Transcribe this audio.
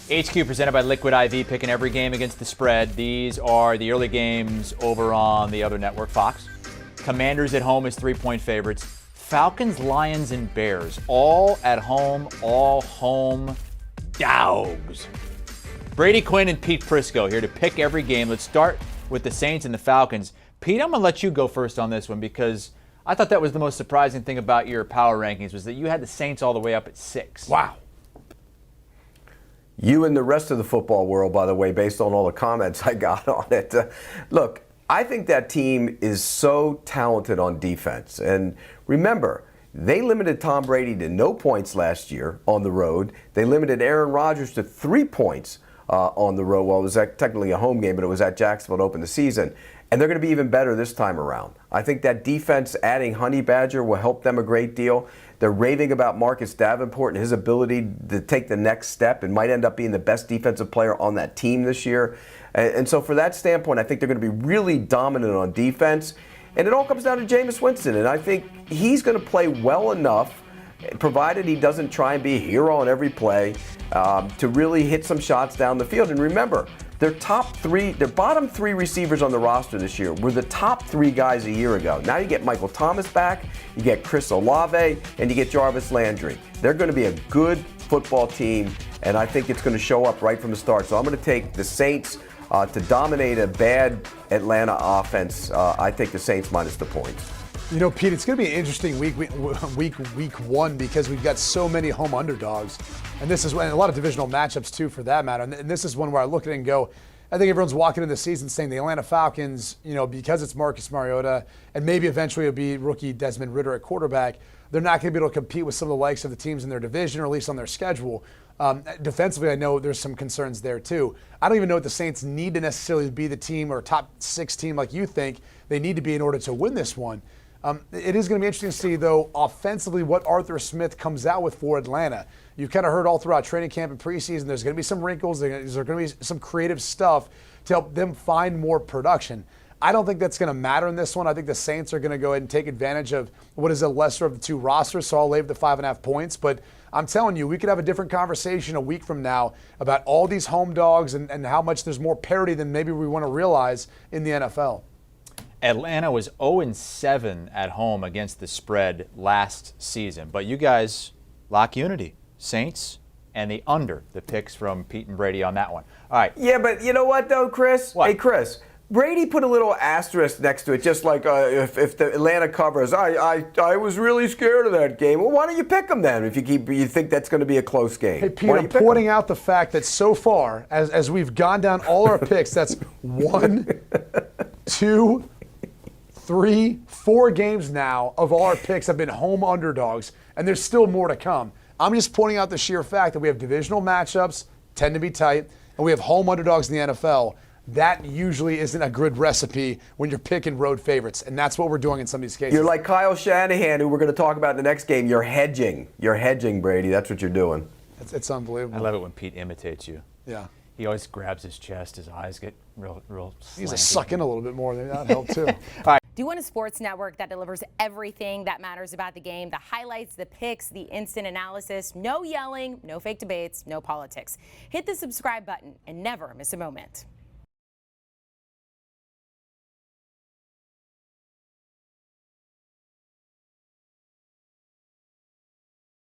HQ presented by Liquid IV, picking every game against the spread. These are the early games over on the other network, Fox. Commanders at home as 3-point favorites. Falcons, Lions, and Bears, all at home, all home dogs. Brady, Quinn, and Pete Prisco here to pick every game. Let's start with the Saints and the Falcons. Pete, I'm going to let you go first on this one because I thought that was the most surprising thing about your power rankings was that you had the Saints all the way up at 6. Wow. You and the rest of the football world, by the way, based on all the comments I got on it. Look, I think that team is so talented on defense. And remember, they limited Tom Brady to no points last year on the road. They limited Aaron Rodgers to 3 points on the road. Well, it was technically a home game, but it was at Jacksonville to open the season. And they're going to be even better this time around. I think that defense, adding Honey Badger, will help them a great deal. They're raving about Marcus Davenport and his ability to take the next step and might end up being the best defensive player on that team this year. And so for that standpoint, I think they're going to be really dominant on defense. And it all comes down to Jameis Winston. And I think he's going to play well enough, provided he doesn't try and be a hero on every play, to really hit some shots down the field. And remember, their bottom 3 receivers on the roster this year were the top 3 guys a year ago. Now you get Michael Thomas back, you get Chris Olave, and you get Jarvis Landry. They're going to be a good football team, and I think it's going to show up right from the start. So I'm going to take the Saints to dominate a bad Atlanta offense. I take the Saints minus the points. You know, Pete, it's going to be an interesting week one because we've got so many home underdogs. And this is and a lot of divisional matchups, too, for that matter. And this is one where I look at it and go, I think everyone's walking into the season saying the Atlanta Falcons, you know, because it's Marcus Mariota and maybe eventually it'll be rookie Desmond Ridder at quarterback, they're not going to be able to compete with some of the likes of the teams in their division or at least on their schedule. Defensively, I know there's some concerns there, too. I don't even know what the Saints need to necessarily be the team or top 6 team like you think they need to be in order to win this one. It is going to be interesting to see, though, offensively what Arthur Smith comes out with for Atlanta. You've kind of heard all throughout training camp and preseason there's going to be some wrinkles, there's going to be some creative stuff to help them find more production. I don't think that's going to matter in this one. I think the Saints are going to go ahead and take advantage of what is a lesser of the 2 rosters, so I'll leave the 5.5 points. But I'm telling you, we could have a different conversation a week from now about all these home dogs and how much there's more parity than maybe we want to realize in the NFL. Atlanta was 0-7 at home against the spread last season. But you guys lock unity. Saints and the under, the picks from Pete and Brady on that one. All right. Yeah, but you know what, though, Chris? What? Hey, Chris, Brady put a little asterisk next to it, just like if the Atlanta covers. I was really scared of that game. Well, why don't you pick them then if you think that's going to be a close game? Hey, Pete, I'm pointing out the fact that so far, as we've gone down all our picks, that's 1, 2, 3, 4 games now of all our picks have been home underdogs, and there's still more to come. I'm just pointing out the sheer fact that we have divisional matchups, tend to be tight, and we have home underdogs in the NFL. That usually isn't a good recipe when you're picking road favorites, and that's what we're doing in some of these cases. You're like Kyle Shanahan, who we're going to talk about in the next game. You're hedging. You're hedging, Brady. That's what you're doing. It's unbelievable. I love it when Pete imitates you. Yeah. He always grabs his chest. His eyes get real slanty. He needs to suck in a little bit more. Maybe that helped, too. All right. Do you want a sports network that delivers everything that matters about the game? The highlights, the picks, the instant analysis, no yelling, no fake debates, no politics. Hit the subscribe button and never miss a moment.